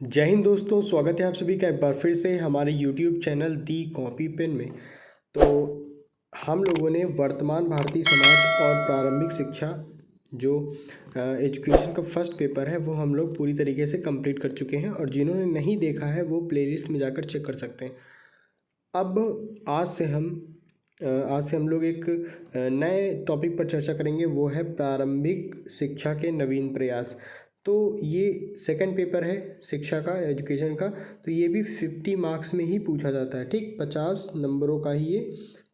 जय हिंद दोस्तों, स्वागत है आप सभी का एक बार फिर से हमारे YouTube चैनल दी कॉपी पेन में। तो हम लोगों ने वर्तमान भारतीय समाज और प्रारंभिक शिक्षा जो एजुकेशन का फर्स्ट पेपर है वो हम लोग पूरी तरीके से कंप्लीट कर चुके हैं, और जिन्होंने नहीं देखा है वो प्लेलिस्ट में जाकर चेक कर सकते हैं। अब आज से हम लोग एक नए टॉपिक पर चर्चा करेंगे, वो है प्रारंभिक शिक्षा के नवीन प्रयास। तो ये सेकंड पेपर है शिक्षा का, एजुकेशन का। तो ये भी 50 मार्क्स में ही पूछा जाता है, ठीक, 50 नंबरों का ही ये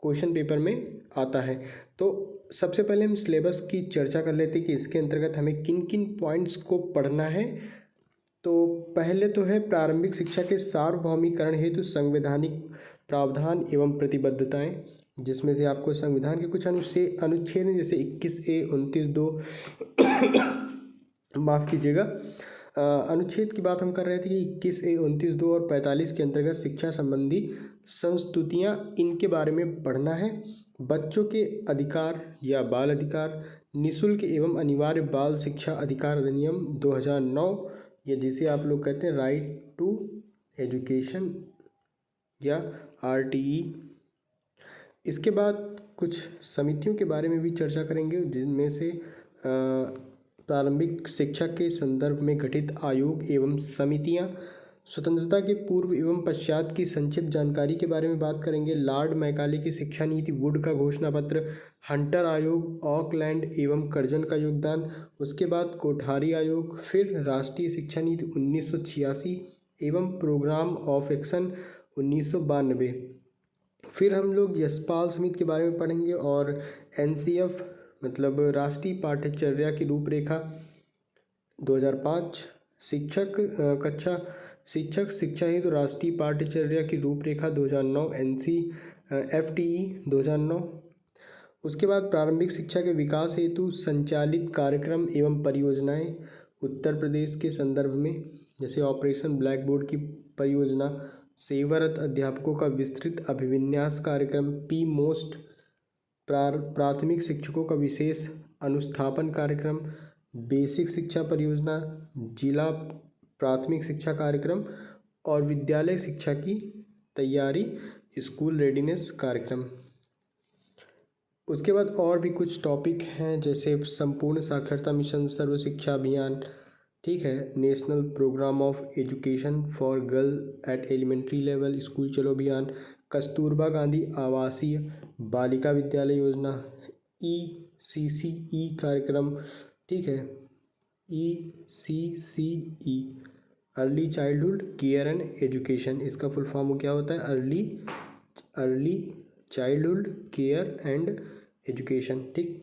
क्वेश्चन पेपर में आता है। तो सबसे पहले हम सिलेबस की चर्चा कर लेते हैं कि इसके अंतर्गत हमें किन किन पॉइंट्स को पढ़ना है। तो पहले तो है प्रारंभिक शिक्षा के सार्वभौमिकरण हेतु संवैधानिक प्रावधान एवं प्रतिबद्धताएं, जिसमें से आपको संविधान के कुछ अनुच्छेद हैं, जैसे 21A 29(2) माफ़ कीजिएगा, अनुच्छेद की बात हम कर रहे थे कि 21A 29(2) और 45 के अंतर्गत शिक्षा संबंधी संस्तुतियाँ, इनके बारे में पढ़ना है। बच्चों के अधिकार या बाल अधिकार, निःशुल्क एवं अनिवार्य बाल शिक्षा अधिकार अधिनियम 2009, या जिसे आप लोग कहते हैं राइट टू एजुकेशन या RTE। इसके बाद कुछ समितियों के बारे में भी चर्चा करेंगे, जिनमें से प्रारंभिक शिक्षा के संदर्भ में गठित आयोग एवं समितियां, स्वतंत्रता के पूर्व एवं पश्चात की संक्षिप्त जानकारी के बारे में बात करेंगे, लॉर्ड मैकाले की शिक्षा नीति, वुड का घोषणा पत्र, हंटर आयोग, ऑकलैंड एवं कर्जन का योगदान, उसके बाद कोठारी आयोग, फिर राष्ट्रीय शिक्षा नीति 1986 एवं प्रोग्राम ऑफ एक्शन 1992। फिर हम लोग यशपाल समिति के बारे में पढ़ेंगे, और NCF मतलब राष्ट्रीय पाठ्यचर्या की रूपरेखा 2005, शिक्षक शिक्षा हेतु राष्ट्रीय पाठ्यचर्या की रूपरेखा 2009, NCFTE 2009। उसके बाद प्रारंभिक शिक्षा के विकास हेतु संचालित कार्यक्रम एवं परियोजनाएं उत्तर प्रदेश के संदर्भ में, जैसे ऑपरेशन ब्लैक बोर्ड की परियोजना, सेवारत अध्यापकों का विस्तृत अभिविन्यास कार्यक्रम, PMOST, प्राथमिक शिक्षकों का विशेष अनुस्थापन कार्यक्रम, बेसिक शिक्षा परियोजना, जिला प्राथमिक शिक्षा कार्यक्रम, और विद्यालय शिक्षा की तैयारी, स्कूल रेडीनेस कार्यक्रम। उसके बाद और भी कुछ टॉपिक हैं, जैसे संपूर्ण साक्षरता मिशन, सर्व शिक्षा अभियान, ठीक है, national programme of education for girl at elementary level, school Chalo Abhiyan, Kasturba Gandhi आवासीय बालिका विद्यालय योजना, ECCE कार्यक्रम, ठीक है, ECCE early childhood care and education, इसका फुल फॉर्म क्या होता है, early childhood care and education, ठीक।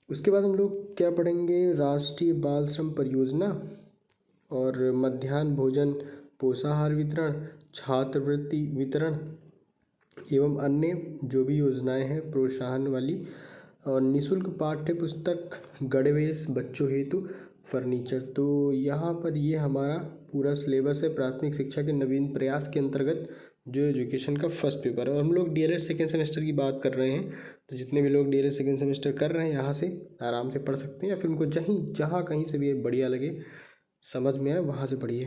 उसके बाद हम लोग क्या पढ़ेंगे, राष्ट्रीय बाल श्रम परियोजना, और मध्याह्न भोजन पोषाहार वितरण, छात्रवृत्ति वितरण एवं अन्य जो भी योजनाएं हैं प्रोत्साहन वाली, और निःशुल्क पाठ्य पुस्तक, गणवेश, बच्चों हेतु फर्नीचर। तो यहाँ पर ये हमारा पूरा सिलेबस है प्राथमिक शिक्षा के नवीन प्रयास के अंतर्गत, जो एजुकेशन का फर्स्ट पेपर है। और हम लोग DLED सेकेंड सेमेस्टर की बात कर रहे हैं, तो जितने भी लोग DLED सेकेंड सेमेस्टर कर रहे हैं यहाँ से आराम से पढ़ सकते हैं, या फिर उनको जहाँ कहीं से भी बढ़िया लगे, समझ में आए, वहाँ से पढ़िए।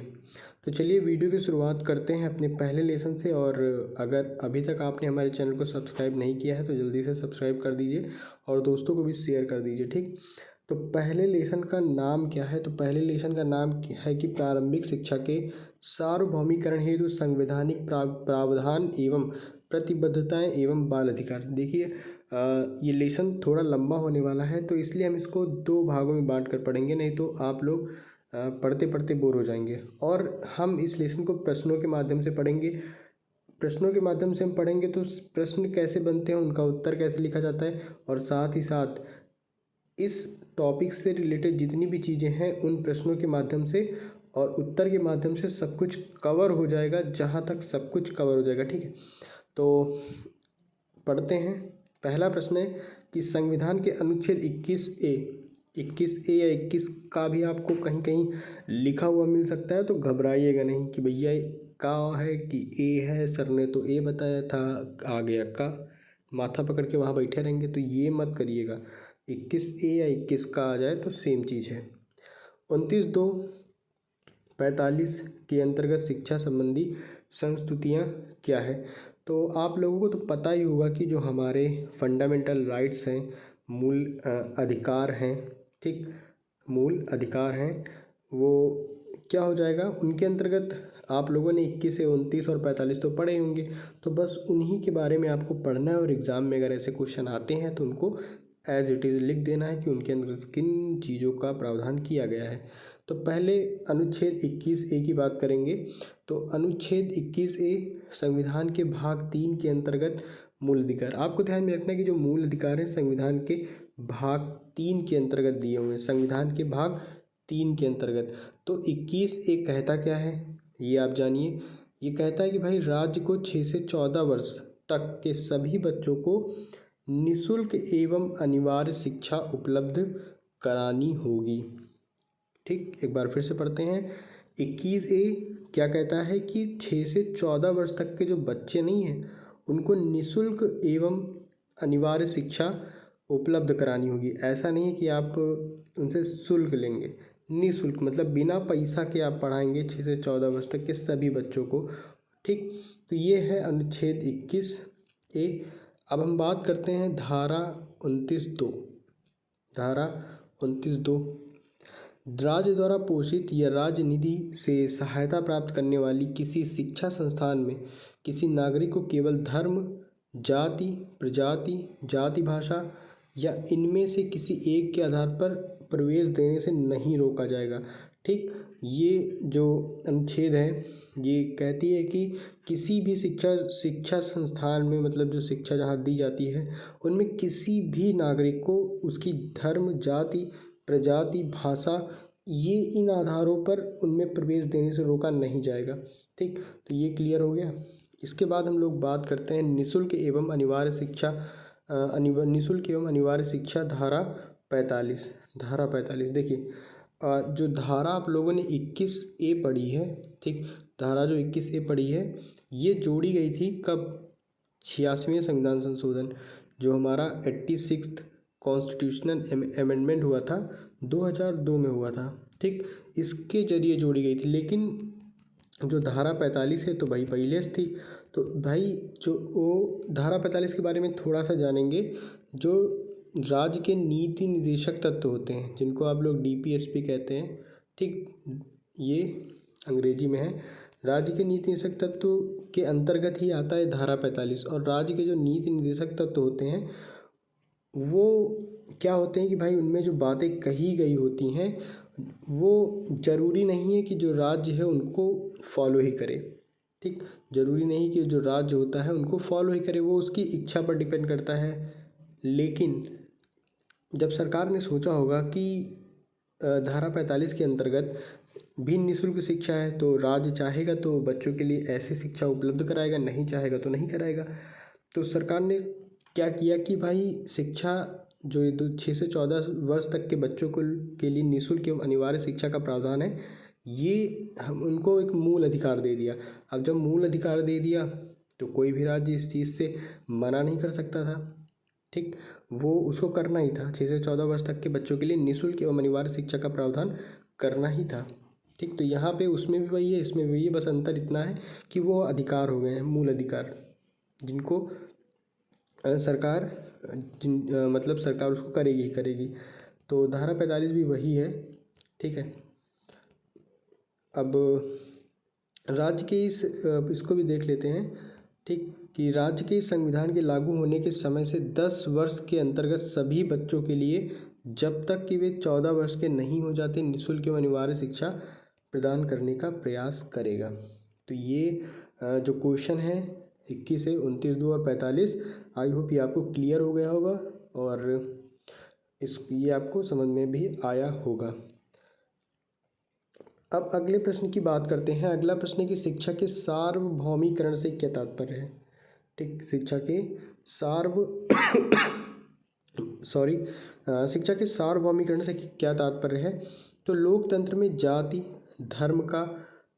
तो चलिए वीडियो की शुरुआत करते हैं अपने पहले लेसन से। और अगर अभी तक आपने हमारे चैनल को सब्सक्राइब नहीं किया है तो जल्दी से सब्सक्राइब कर दीजिए, और दोस्तों को भी शेयर कर दीजिए, ठीक। तो पहले लेसन का नाम क्या है, तो पहले लेसन का नाम है कि प्रारंभिक शिक्षा के सार्वभौमिकरण हेतु संवैधानिक प्रावधान एवं प्रतिबद्धताएं एवं बाल अधिकार। देखिए ये लेसन थोड़ा लंबा होने वाला है, तो इसलिए हम इसको 2 भागों में बांट कर पढ़ेंगे, नहीं तो आप लोग पढ़ते पढ़ते बोर हो जाएंगे। और हम इस लेसन को प्रश्नों के माध्यम से पढ़ेंगे। प्रश्नों के माध्यम से हम पढ़ेंगे तो प्रश्न कैसे बनते हैं, उनका उत्तर कैसे लिखा जाता है, और साथ ही साथ इस टॉपिक से रिलेटेड जितनी भी चीज़ें हैं उन प्रश्नों के माध्यम से और उत्तर के माध्यम से सब कुछ कवर हो जाएगा, जहाँ तक सब कुछ कवर हो जाएगा, ठीक है। तो पढ़ते हैं। पहला प्रश्न है कि संविधान के अनुच्छेद 21A या 21 का भी आपको कहीं कहीं लिखा हुआ मिल सकता है, तो घबराइएगा नहीं कि भैया का है कि A है, सर ने तो A बताया था, आ गया का, माथा पकड़ के वहाँ बैठे रहेंगे, तो ये मत करिएगा। 21A या 21 का आ जाए तो सेम चीज़ है। 29(2) 45 के अंतर्गत शिक्षा संबंधी संस्तुतियाँ क्या है। तो आप लोगों को तो पता ही होगा कि जो हमारे फंडामेंटल राइट्स हैं, मूल अधिकार हैं, ठीक, मूल अधिकार हैं, वो क्या हो जाएगा, उनके अंतर्गत आप लोगों ने 21 से 29 और 45 तो पढ़े होंगे। तो बस उन्हीं के बारे में आपको पढ़ना है और एग्ज़ाम में अगर ऐसे क्वेश्चन आते हैं तो उनको एज इट इज़ लिख देना है कि उनके अंतर्गत किन चीज़ों का प्रावधान किया गया है। तो पहले अनुच्छेद 21A की बात करेंगे। तो अनुच्छेद 21A संविधान के भाग 3 के अंतर्गत मूल अधिकार। आपको ध्यान में रखना है कि जो मूल अधिकार है संविधान के भाग 3 के अंतर्गत दिए हुए हैं, संविधान के भाग 3 के अंतर्गत। तो 21A कहता क्या है ये आप जानिए। ये कहता है कि भाई राज्य को 6 से 14 वर्ष तक के सभी बच्चों को निःशुल्क एवं अनिवार्य शिक्षा उपलब्ध करानी होगी। ठीक, एक बार फिर से पढ़ते हैं। 21A क्या कहता है कि 6 से 14 वर्ष तक के जो बच्चे नहीं हैं उनको निःशुल्क एवं अनिवार्य शिक्षा उपलब्ध करानी होगी। ऐसा नहीं है कि आप उनसे शुल्क लेंगे, निःशुल्क मतलब बिना पैसा के आप पढ़ाएंगे 6 से 14 वर्ष तक के सभी बच्चों को। ठीक, तो ये है अनुच्छेद 21A। अब हम बात करते हैं धारा 29(2). धारा 29(2) राज्य द्वारा पोषित या राज्य निधि से सहायता प्राप्त करने वाली किसी शिक्षा संस्थान में किसी नागरिक को केवल धर्म, जाति, प्रजाति, जाति, भाषा या इनमें से किसी एक के आधार पर प्रवेश देने से नहीं रोका जाएगा। ठीक, ये जो अनुच्छेद है ये कहती है कि किसी भी शिक्षा संस्थान में मतलब जो शिक्षा जहाँ दी जाती है उनमें किसी भी नागरिक को उसकी धर्म, जाति, प्रजाति, भाषा ये इन आधारों पर उनमें प्रवेश देने से रोका नहीं जाएगा। ठीक, तो ये क्लियर हो गया। इसके बाद हम लोग बात करते हैं निःशुल्क एवं अनिवार्य शिक्षा। निःशुल्क एवं अनिवार्य शिक्षा धारा 45। धारा 45 देखिए, जो धारा आप लोगों ने 21A पढ़ी है, ठीक, धारा जो 21A पढ़ी है ये जोड़ी गई थी कब, 86वें संविधान संशोधन जो हमारा 86th कॉन्स्टिट्यूशनल अमेंडमेंट हुआ था 2002 में हुआ था। ठीक, इसके जरिए जोड़ी गई थी। लेकिन जो धारा 45 है तो भाई पहले से थी। तो भाई जो वो धारा 45 के बारे में थोड़ा सा जानेंगे। जो राज्य के नीति निर्देशक तत्व होते हैं जिनको आप लोग DPSP कहते हैं, ठीक, ये अंग्रेजी में है। राज्य के नीति निर्देशक तत्व के अंतर्गत ही आता है धारा 45। और राज्य के जो नीति निर्देशक तत्व होते हैं वो क्या होते हैं कि भाई उनमें जो बातें कही गई होती हैं वो ज़रूरी नहीं है कि जो राज्य है उनको फॉलो ही करे। ठीक, ज़रूरी नहीं कि जो राज्य होता है उनको फॉलो ही करे, वो उसकी इच्छा पर डिपेंड करता है। लेकिन जब सरकार ने सोचा होगा कि धारा 45 के अंतर्गत भी निःशुल्क शिक्षा है तो राज्य चाहेगा तो बच्चों के लिए ऐसी शिक्षा उपलब्ध कराएगा, नहीं चाहेगा तो नहीं कराएगा। तो सरकार ने क्या किया कि भाई शिक्षा जो ये 6 से 14 वर्ष तक के बच्चों को के लिए निःशुल्क एवं अनिवार्य शिक्षा का प्रावधान है, ये हम उनको एक मूल अधिकार दे दिया। अब जब मूल अधिकार दे दिया तो कोई भी राज्य इस चीज़ से मना नहीं कर सकता था। ठीक, वो उसको करना ही था, 6 से 14 वर्ष तक के बच्चों के लिए निःशुल्क एवं अनिवार्य शिक्षा का प्रावधान करना ही था। ठीक, तो यहाँ पे उसमें भी वही है, इसमें भी वही है, बस अंतर इतना है कि वो अधिकार हो गए हैं, मूल अधिकार, जिनको सरकार मतलब सरकार उसको करेगी ही करेगी। तो धारा 45 भी वही है। ठीक है, अब राज्य के इसको भी देख लेते हैं। ठीक, कि राज्य के संविधान के लागू होने के समय से 10 वर्ष के अंतर्गत सभी बच्चों के लिए जब तक कि वे 14 वर्ष के नहीं हो जाते निःशुल्क एवं अनिवार्य शिक्षा प्रदान करने का प्रयास करेगा। तो ये जो क्वेश्चन है 21 से 29, 2 और 45, आई होप ये आपको क्लियर हो गया होगा और ये आपको समझ में भी आया होगा। अब अगले प्रश्न की बात करते हैं। अगला प्रश्न है कि शिक्षा के सार्वभौमिकरण से क्या तात्पर्य है। ठीक, शिक्षा के शिक्षा के सार्वभौमिकरण से क्या तात्पर्य है। तो लोकतंत्र में जाति, धर्म का,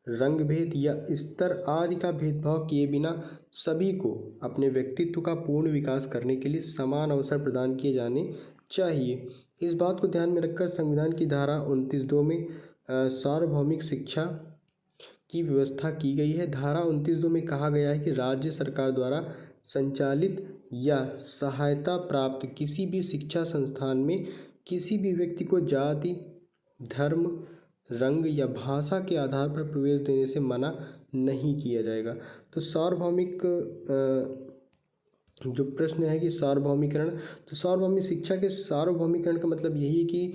रंग भेद या स्तर आदि का भेदभाव किए बिना सभी को अपने व्यक्तित्व का पूर्ण विकास करने के लिए समान अवसर प्रदान किए जाने चाहिए। इस बात को ध्यान में रखकर संविधान की धारा 29(2) में सार्वभौमिक शिक्षा की व्यवस्था की गई है। धारा 29(2) में कहा गया है कि राज्य सरकार द्वारा संचालित या सहायता प्राप्त किसी भी शिक्षा संस्थान में किसी भी व्यक्ति को जाति, धर्म, रंग या भाषा के आधार पर प्रवेश देने से मना नहीं किया जाएगा। तो सार्वभौमिक जो प्रश्न है कि सार्वभौमिकरण, तो सार्वभौमिक शिक्षा के सार्वभौमिकरण का मतलब यही है कि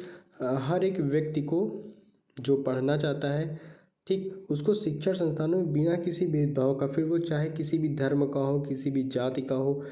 हर एक व्यक्ति को जो पढ़ना चाहता है, ठीक, उसको शिक्षण संस्थानों में बिना किसी भेदभाव का, फिर वो चाहे किसी भी धर्म का हो, किसी भी जाति का हो,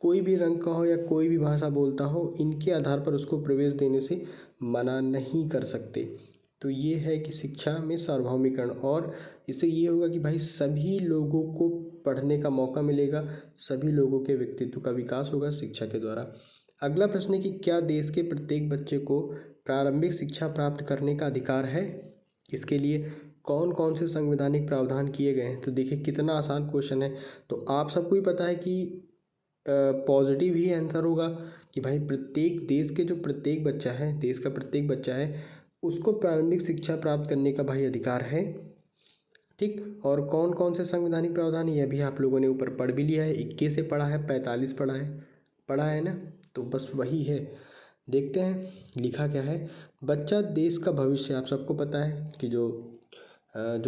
कोई भी रंग का हो या कोई भी भाषा बोलता हो, इनके आधार पर उसको प्रवेश देने से मना नहीं कर सकते। तो ये है कि शिक्षा में सार्वभौमिकरण, और इससे ये होगा कि भाई सभी लोगों को पढ़ने का मौका मिलेगा, सभी लोगों के व्यक्तित्व का विकास होगा शिक्षा के द्वारा। अगला प्रश्न है कि क्या देश के प्रत्येक बच्चे को प्रारंभिक शिक्षा प्राप्त करने का अधिकार है? इसके लिए कौन कौन से संवैधानिक प्रावधान किए गए हैं? तो देखिए कितना आसान क्वेश्चन है। तो आप सबको ही पता है कि पॉजिटिव ही आंसर होगा कि भाई प्रत्येक देश के जो प्रत्येक बच्चा है, देश का प्रत्येक बच्चा है, उसको प्रारंभिक शिक्षा प्राप्त करने का भाई अधिकार है, ठीक। और कौन कौन से संवैधानिक प्रावधान, यह भी आप लोगों ने ऊपर पढ़ भी लिया है, 21 से पढ़ा है, 45 पढ़ा है ना, तो बस वही है। देखते हैं लिखा क्या है। बच्चा देश का भविष्य, आप सबको पता है कि जो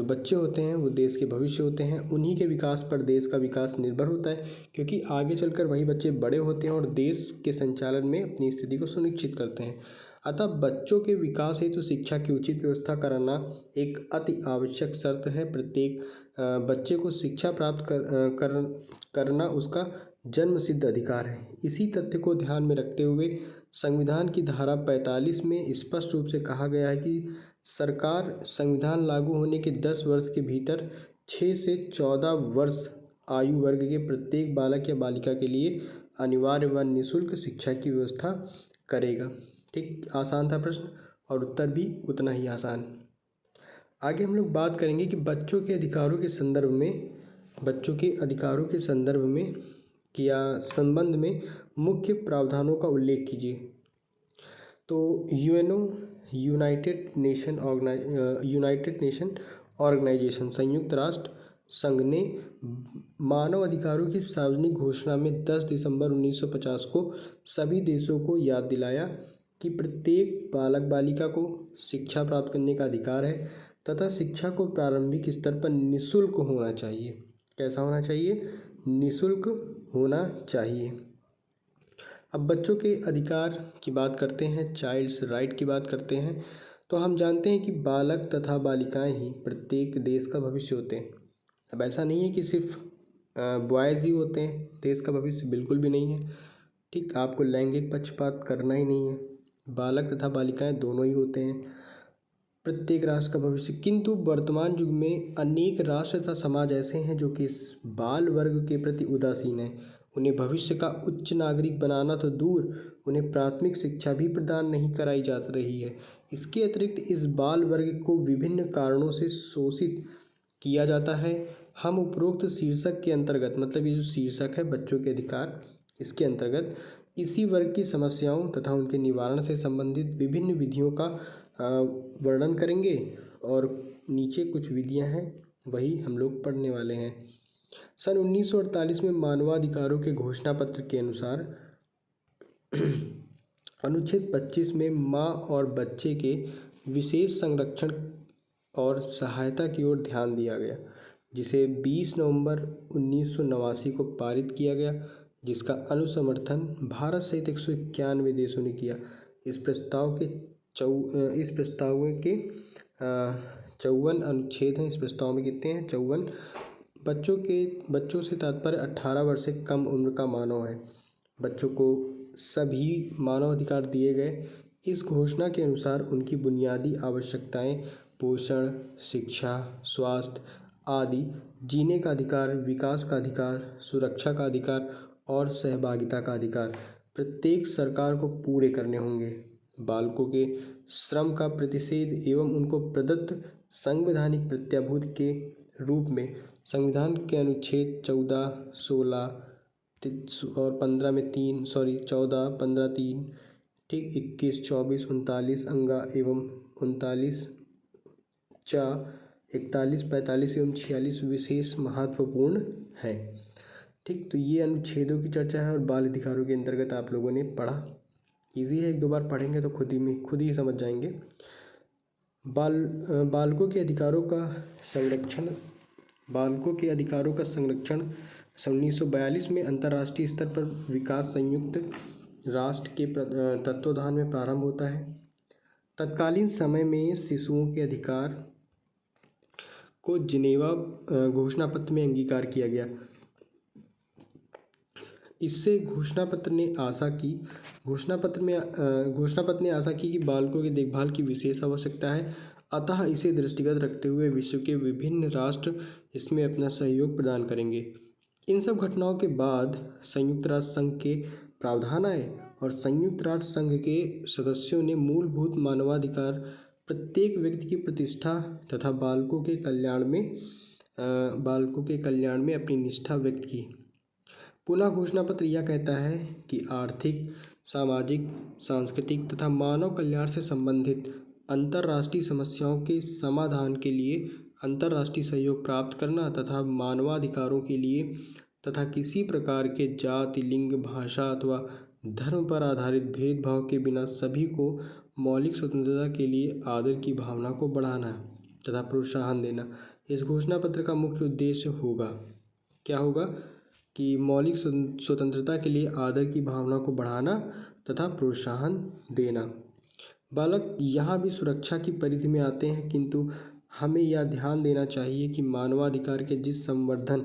बच्चे होते हैं वो देश के भविष्य होते हैं, उन्हीं के विकास पर देश का विकास निर्भर होता है, क्योंकि आगे चलकर वही बच्चे बड़े होते हैं और देश के संचालन में अपनी स्थिति को सुनिश्चित करते हैं। अतः बच्चों के विकास हेतु शिक्षा की उचित व्यवस्था कराना एक अति आवश्यक शर्त है। प्रत्येक बच्चे को शिक्षा प्राप्त करना उसका जन्मसिद्ध अधिकार है। इसी तथ्य को ध्यान में रखते हुए संविधान की धारा 45 में स्पष्ट रूप से कहा गया है कि सरकार संविधान लागू होने के 10 वर्ष के भीतर 6 से 14 वर्ष आयु वर्ग के प्रत्येक बालक या बालिका के लिए अनिवार्य व निःशुल्क शिक्षा की व्यवस्था करेगा। ठीक, आसान था प्रश्न और उत्तर भी उतना ही आसान। आगे हम लोग बात करेंगे कि बच्चों के अधिकारों के संदर्भ में या संबंध में मुख्य प्रावधानों का उल्लेख कीजिए। तो यूनाइटेड नेशन ऑर्गेनाइजेशन, संयुक्त राष्ट्र संघ ने मानव अधिकारों की सार्वजनिक घोषणा में 10 दिसंबर 1950 को सभी देशों को याद दिलाया कि प्रत्येक बालक बालिका को शिक्षा प्राप्त करने का अधिकार है तथा शिक्षा को प्रारंभिक स्तर पर निःशुल्क होना चाहिए। कैसा होना चाहिए? निःशुल्क होना चाहिए। अब बच्चों के अधिकार की बात करते हैं, चाइल्ड्स राइट की बात करते हैं। तो हम जानते हैं कि बालक तथा बालिकाएं ही प्रत्येक देश का भविष्य होते हैं। अब ऐसा नहीं है कि सिर्फ बॉयज़ ही होते हैं देश का भविष्य, बिल्कुल भी नहीं है। ठीक, आपको लैंगिक पक्षपात करना ही नहीं है, बालक तथा बालिकाएं दोनों ही होते हैं प्रत्येक राष्ट्र का भविष्य। किंतु वर्तमान युग में अनेक राष्ट्र तथा समाज ऐसे हैं जो कि इस बाल वर्ग के प्रति उदासीन हैं। उन्हें भविष्य का उच्च नागरिक बनाना तो दूर, उन्हें प्राथमिक शिक्षा भी प्रदान नहीं कराई जा रही है। इसके अतिरिक्त इस बाल वर्ग को विभिन्न कारणों से शोषित किया जाता है। हम उपरोक्त शीर्षक के अंतर्गत, मतलब ये जो शीर्षक है बच्चों के अधिकार, इसके अंतर्गत इसी वर्ग की समस्याओं तथा उनके निवारण से संबंधित विभिन्न विधियों का वर्णन करेंगे और नीचे कुछ विधियां हैं वही हम लोग पढ़ने वाले हैं। सन 1948 में मानवाधिकारों के घोषणा पत्र के अनुसार अनुच्छेद 25 में माँ और बच्चे के विशेष संरक्षण और सहायता की ओर ध्यान दिया गया, जिसे 20 नवंबर 1989 को पारित किया गया, जिसका अनुसमर्थन भारत सहित 191 देशों ने किया। इस प्रस्ताव के 54 अनुच्छेद हैं। इस प्रस्ताव में कितने हैं? 54। बच्चों से तात्पर्य 18 वर्ष से कम उम्र का मानव है। बच्चों को सभी मानव अधिकार दिए गए। इस घोषणा के अनुसार उनकी बुनियादी आवश्यकताएं पोषण, शिक्षा, स्वास्थ्य आदि, जीने का अधिकार, विकास का अधिकार, सुरक्षा का अधिकार और सहभागिता का अधिकार प्रत्येक सरकार को पूरे करने होंगे। बालकों के श्रम का प्रतिषेध एवं उनको प्रदत्त संवैधानिक प्रत्याभूति के रूप में संविधान के अनुच्छेद 14, 16 और 15 में 14, 15, 3, ठीक, 21, 24, 39 अंगा एवं 39 चा 41, 45 एवं 46 विशेष महत्वपूर्ण है। ठीक, तो ये अनुच्छेदों की चर्चा है और बाल अधिकारों के अंतर्गत आप लोगों ने पढ़ा। इजी है, एक दो बार पढ़ेंगे तो खुद ही समझ जाएंगे। बालकों के अधिकारों का संरक्षण 1942 में अंतर्राष्ट्रीय स्तर पर विकास संयुक्त राष्ट्र के तत्वावधान में प्रारंभ होता है। तत्कालीन समय में शिशुओं के अधिकार को जिनेवा घोषणा पत्र में अंगीकार किया गया। इससे घोषणा पत्र ने आशा की कि बालकों की देखभाल की विशेष आवश्यकता है, अतः इसे दृष्टिगत रखते हुए विश्व के विभिन्न राष्ट्र इसमें अपना सहयोग प्रदान करेंगे। इन सब घटनाओं के बाद संयुक्त राष्ट्र संघ के प्रावधान आए और संयुक्त राष्ट्र संघ के सदस्यों ने मूलभूत मानवाधिकार, प्रत्येक व्यक्ति की प्रतिष्ठा तथा बालकों के कल्याण में अपनी निष्ठा व्यक्त की। पुनः घोषणा पत्र यह कहता है कि आर्थिक, सामाजिक, सांस्कृतिक तथा मानव कल्याण से संबंधित अंतर्राष्ट्रीय समस्याओं के समाधान के लिए अंतर्राष्ट्रीय सहयोग प्राप्त करना तथा मानवाधिकारों के लिए तथा किसी प्रकार के जाति, लिंग, भाषा अथवा धर्म पर आधारित भेदभाव के बिना सभी को मौलिक स्वतंत्रता के लिए आदर की भावना को बढ़ाना तथा प्रोत्साहन देना। इस घोषणा पत्र का मुख्य उद्देश्य क्या होगा कि मौलिक स्वतंत्रता के लिए आदर की भावना को बढ़ाना तथा प्रोत्साहन देना। बालक यहाँ भी सुरक्षा की परिधि में आते हैं, किंतु हमें यह ध्यान देना चाहिए कि मानवाधिकार के जिस संवर्धन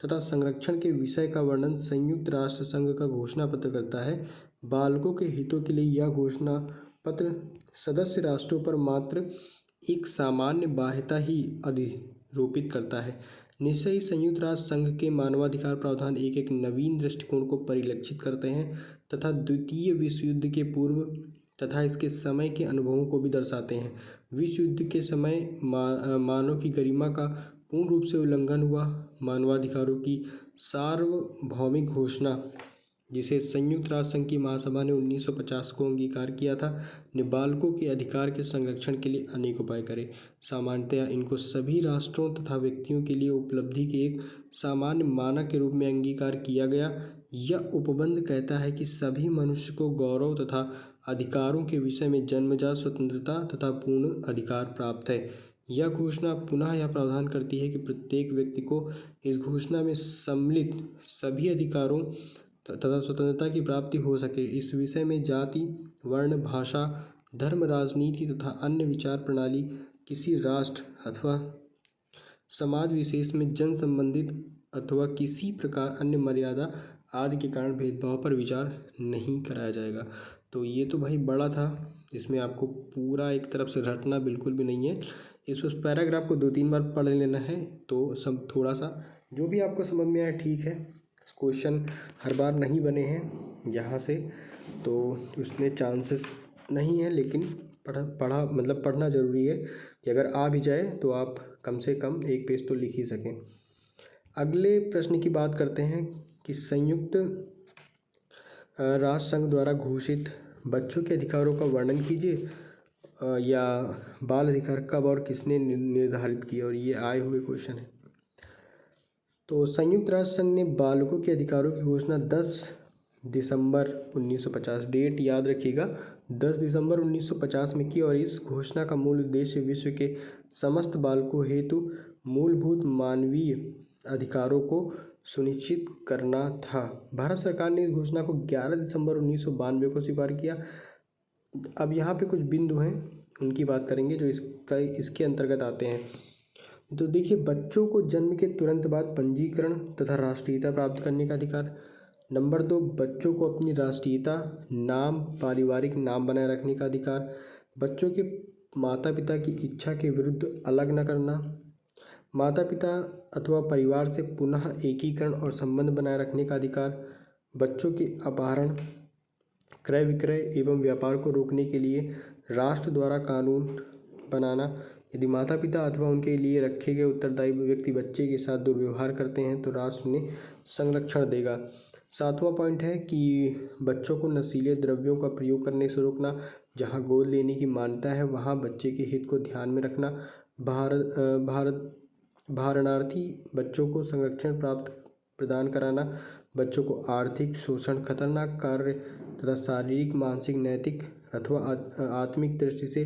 तथा संरक्षण के विषय का वर्णन संयुक्त राष्ट्र संघ का घोषणा पत्र करता है, बालकों के हितों के लिए यह घोषणा पत्र सदस्य राष्ट्रों पर मात्र एक सामान्य बाध्यता ही अधिरोपित करता है। निश्चय ही संयुक्त राष्ट्र संघ के मानवाधिकार प्रावधान एक नवीन दृष्टिकोण को परिलक्षित करते हैं तथा द्वितीय विश्व युद्ध के पूर्व तथा इसके समय के अनुभवों को भी दर्शाते हैं। विश्व युद्ध के समय मानव की गरिमा का पूर्ण रूप से उल्लंघन हुआ। मानवाधिकारों की सार्वभौमिक घोषणा, जिसे संयुक्त राष्ट्र संघ की महासभा ने 1950 को अंगीकार किया था, ने बालकों के अधिकार के संरक्षण के लिए अनेक उपाय करे। सामान्यतया इनको सभी राष्ट्रों तथा व्यक्तियों के लिए उपलब्धि के एक सामान्य मानक के रूप में अंगीकार किया गया। यह उपबंध कहता है कि सभी मनुष्य को गौरव तथा अधिकारों के विषय में जन्मजात स्वतंत्रता तथा पूर्ण अधिकार प्राप्त है। यह घोषणा पुनः यह प्रावधान करती है कि प्रत्येक व्यक्ति को इस घोषणा में सम्मिलित सभी अधिकारों तथा स्वतंत्रता की प्राप्ति हो सके। इस विषय में जाति, वर्ण, भाषा, धर्म, राजनीति तथा अन्य विचार प्रणाली किसी राष्ट्र अथवा समाज विशेष में जन संबंधित अथवा किसी प्रकार अन्य मर्यादा आदि के कारण भेदभाव पर विचार नहीं कराया जाएगा। तो ये तो भाई बड़ा था, इसमें आपको पूरा एक तरफ से रटना बिल्कुल भी नहीं है। इस पैराग्राफ को 2-3 बार पढ़ लेना है, तो सब थोड़ा सा जो भी आपको समझ में आया ठीक है। क्वेश्चन हर बार नहीं बने हैं यहाँ से, तो उसमें चांसेस नहीं है, लेकिन पढ़ना ज़रूरी है कि अगर आ भी जाए तो आप कम से कम एक पेज तो लिख ही सकें। अगले प्रश्न की बात करते हैं कि संयुक्त राष्ट्र संघ द्वारा घोषित बच्चों के अधिकारों का वर्णन कीजिए, या बाल अधिकार कब और किसने निर्धारित किया, और ये आए हुए क्वेश्चन है। तो संयुक्त राष्ट्र संघ ने बालकों के अधिकारों की घोषणा 10 दिसंबर 1950, डेट याद रखिएगा, 10 दिसंबर 1950 में की, और इस घोषणा का मूल उद्देश्य विश्व के समस्त बालकों हेतु मूलभूत मानवीय अधिकारों को सुनिश्चित करना था। भारत सरकार ने इस घोषणा को 11 दिसंबर 1992 को स्वीकार किया। अब यहाँ पे कुछ बिंदु हैं, उनकी बात करेंगे जो इसके अंतर्गत आते हैं। तो देखिए, बच्चों को जन्म के तुरंत बाद पंजीकरण तथा राष्ट्रीयता प्राप्त करने का अधिकार। नंबर 2, बच्चों को अपनी राष्ट्रीयता, नाम, पारिवारिक नाम बनाए रखने का अधिकार। बच्चों के माता पिता की इच्छा के विरुद्ध अलग न करना। माता पिता अथवा परिवार से पुनः एकीकरण और संबंध बनाए रखने का अधिकार। बच्चों के अपहरण, क्रय विक्रय एवं व्यापार को रोकने के लिए राष्ट्र द्वारा कानून बनाना। यदि माता पिता अथवा उनके लिए रखे गए उत्तरदायी व्यक्ति बच्चे के साथ दुर्व्यवहार करते हैं तो राष्ट्र उन्हें संरक्षण देगा। 7वां पॉइंट है कि बच्चों को नशीले द्रव्यों का प्रयोग करने से रोकना। जहां गोद लेने की मान्यता है वहां बच्चे के हित को ध्यान में रखना। भारत भारणार्थी बच्चों को संरक्षण प्रदान कराना, बच्चों को आर्थिक शोषण, खतरनाक कार्य तथा शारीरिक, मानसिक, नैतिक अथवा आत्मिक दृष्टि से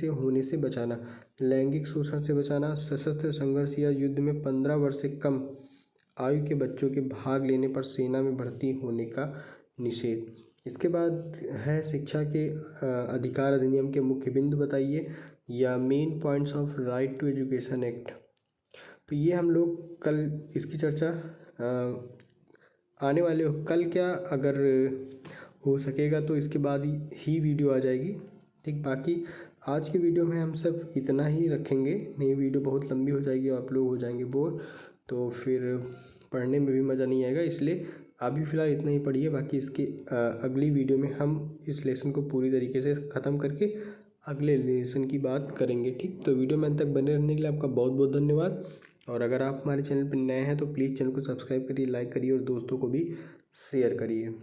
होने से बचाना, लैंगिक शोषण से बचाना, सशस्त्र संघर्ष या युद्ध में 15 वर्ष से कम आयु के बच्चों के भाग लेने पर सेना में भर्ती होने का निषेध। इसके बाद है शिक्षा के अधिकार अधिनियम के मुख्य बिंदु बताइए या main points of right to education act. तो ये हम लोग कल इसकी चर्चा आने वाले कल क्या अगर हो सकेगा तो इसके बाद ही वीडियो आ जाएगी। ठीक, बाकी आज के वीडियो में हम सब इतना ही रखेंगे, नहीं वीडियो बहुत लंबी हो जाएगी और आप लोग हो जाएंगे बोर, तो फिर पढ़ने में भी मज़ा नहीं आएगा। इसलिए अभी फ़िलहाल इतना ही पढ़िए, बाकी इसके अगली वीडियो में हम इस लेसन को पूरी तरीके से ख़त्म करके अगले लेसन की बात करेंगे। ठीक, तो वीडियो में अंत तक बने रहने के लिए आपका बहुत बहुत धन्यवाद। और अगर आप हमारे चैनल पर नए हैं तो प्लीज़ चैनल को सब्सक्राइब करिए, लाइक करिए और दोस्तों को भी शेयर करिए।